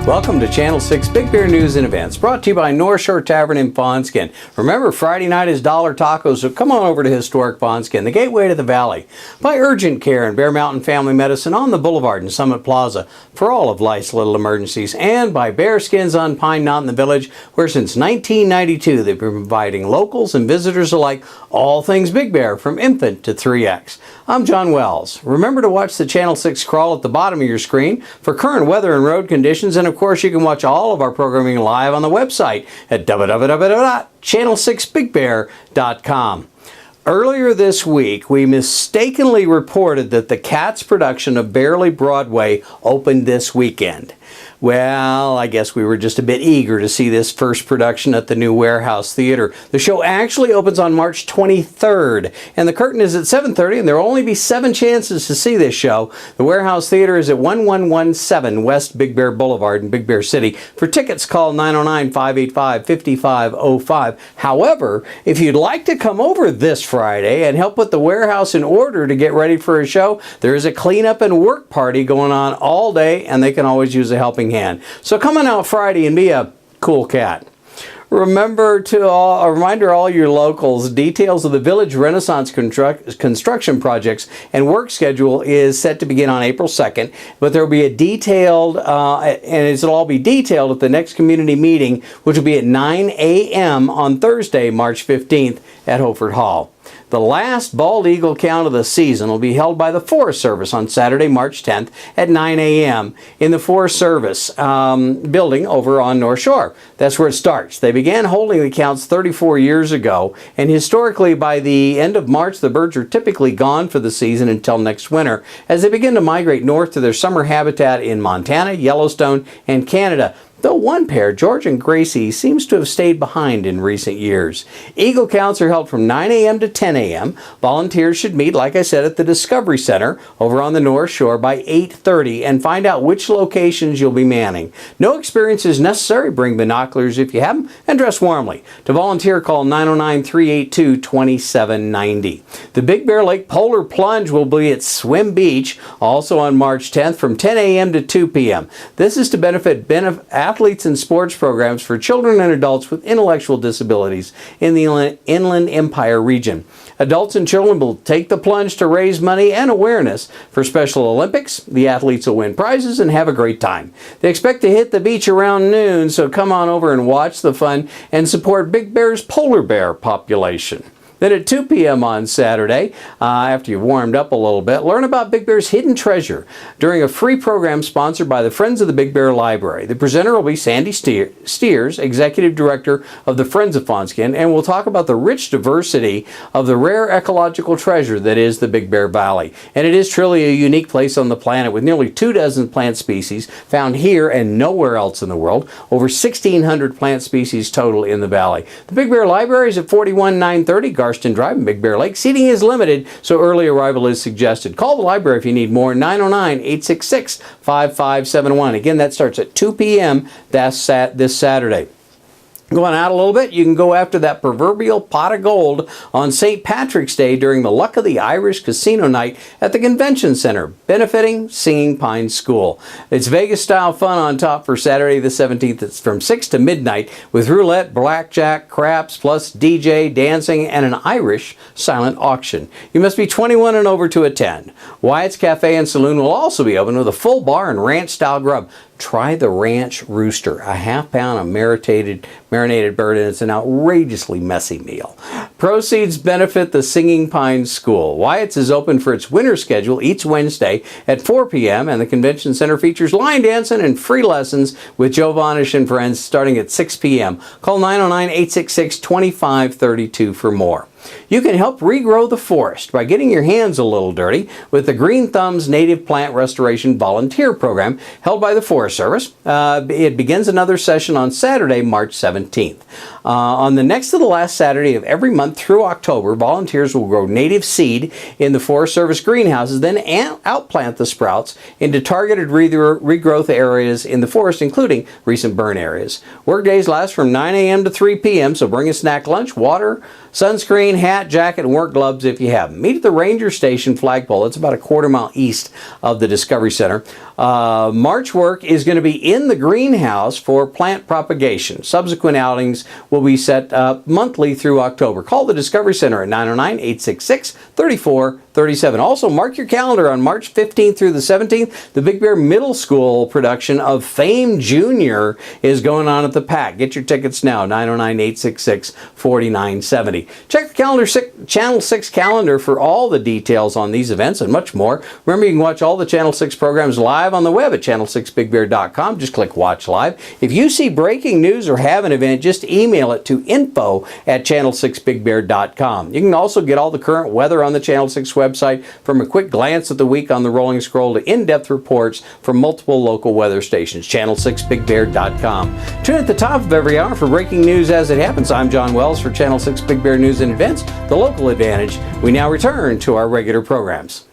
Welcome to Channel 6 Big Bear News and Events, brought to you by North Shore Tavern in Fawnskin. Remember, Friday night is Dollar Tacos, so come on over to historic Fawnskin, the gateway to the valley. By Urgent Care and Bear Mountain Family Medicine on the Boulevard in Summit Plaza for all of life's little emergencies. And by Bear Skins on Pine Knot in the Village, where since 1992 they've been providing locals and visitors alike all things Big Bear from infant to 3X. I'm John Wells. Remember to watch the Channel 6 crawl at the bottom of your screen for current weather and road conditions, and of course you can watch all of our programming live on the website at www.channel6bigbear.com. Earlier this week, we mistakenly reported that the Cats production of Barely Broadway opened this weekend. Well, I guess we were just a bit eager to see this first production at the new Warehouse Theater. The show actually opens on March 23rd, and the curtain is at 7:30, and there will only be 7 chances to see this show. The Warehouse Theater is at 1117 West Big Bear Boulevard in Big Bear City. For tickets, call 909-585-5505. However, if you'd like to come over this Friday and help put the warehouse in order to get ready for a show, there is a cleanup and work party going on all day, and they can always use a helping hand. So come on out Friday and be a cool cat. Remember to a reminder all your locals, details of the Village Renaissance construction projects and work schedule is set to begin on April 2nd, but there will be a detailed, and it'll all be detailed at the next community meeting, which will be at 9 a.m. on Thursday, March 15th at Hofert Hall. The last bald eagle count of the season will be held by the Forest Service on Saturday, March 10th at 9 a.m. in the Forest Service building over on North Shore. That's where it starts. They began holding the counts 34 years ago, and historically by the end of March, the birds are typically gone for the season until next winter as they begin to migrate north to their summer habitat in Montana, Yellowstone, and Canada. Though one pair, George and Gracie, seems to have stayed behind in recent years. Eagle counts are held from 9 a.m. to 10 a.m. Volunteers should meet, like I said, at the Discovery Center over on the North Shore by 8:30 and find out which locations you'll be manning. No experience is necessary. Bring binoculars if you have them and dress warmly. To volunteer, call 909-382-2790. The Big Bear Lake Polar Plunge will be at Swim Beach also on March 10th from 10 a.m. to 2 p.m. This is to benefit athletes and sports programs for children and adults with intellectual disabilities in the Inland Empire region. Adults and children will take the plunge to raise money and awareness for Special Olympics. The athletes will win prizes and have a great time. They expect to hit the beach around noon, so come on over and watch the fun and support Big Bear's polar bear population. Then at 2 p.m. on Saturday, after you've warmed up a little bit, learn about Big Bear's hidden treasure during a free program sponsored by the Friends of the Big Bear Library. The presenter will be Sandy Steers, Executive Director of the Friends of Fawnskin, and we'll talk about the rich diversity of the rare ecological treasure that is the Big Bear Valley. And it is truly a unique place on the planet with nearly 24 plant species found here and nowhere else in the world. Over 1,600 plant species total in the valley. The Big Bear Library is at 41930 Garston Drive in Big Bear Lake. Seating is limited, so early arrival is suggested. Call the library if you need more, 909-866-5571. Again, that starts at 2 p.m. this Saturday. Going out a little bit, you can go after that proverbial pot of gold on St. Patrick's Day during the Luck of the Irish Casino Night at the Convention Center, benefiting Singing Pine School. It's Vegas-style fun on top for Saturday the 17th. It's from 6 to midnight with roulette, blackjack, craps, plus DJ, dancing, and an Irish silent auction. You must be 21 and over to attend. Wyatt's Cafe and Saloon will also be open with a full bar and ranch-style grub. Try the Ranch Rooster, a half-pound of marinated bird, and it's an outrageously messy meal. Proceeds benefit the Singing Pine School. Wyatt's is open for its winter schedule each Wednesday at 4 p.m., and the Convention Center features line dancing and free lessons with Joe Vonish and friends starting at 6 p.m. Call 909-866-2532 for more. You can help regrow the forest by getting your hands a little dirty with the Green Thumbs Native Plant Restoration Volunteer Program held by the Forest Service. It begins another session on Saturday, March 17th. On the next to the last Saturday of every month through October, volunteers will grow native seed in the Forest Service greenhouses, then outplant the sprouts into targeted regrowth areas in the forest, including recent burn areas. Work days last from 9 a.m. to 3 p.m., so bring a snack lunch, water, sunscreen, hat, jacket, and work gloves if you have them. Meet at the Ranger Station flagpole. It's about a quarter-mile east of the Discovery Center. March work is going to be in the greenhouse for plant propagation. Subsequent outings will be set up monthly through October. Call the Discovery Center at 909-866-3437. Also, mark your calendar on March 15th through the 17th. The Big Bear Middle School production of Fame Jr. is going on at the PAC. Get your tickets now, 909-866-4970. Check the Channel 6 calendar for all the details on these events and much more. Remember, you can watch all the Channel 6 programs live on the web at channel6bigbear.com. Just click Watch Live. If you see breaking news or have an event, just email it to info@channel6bigbear.com. You can also get all the current weather on the Channel 6 website, from a quick glance at the week on the rolling scroll to in-depth reports from multiple local weather stations. channel6bigbear.com. Tune at the top of every hour for breaking news as it happens. I'm John Wells for Channel 6 Big Bear News and Events, the local advantage. We now return to our regular programs.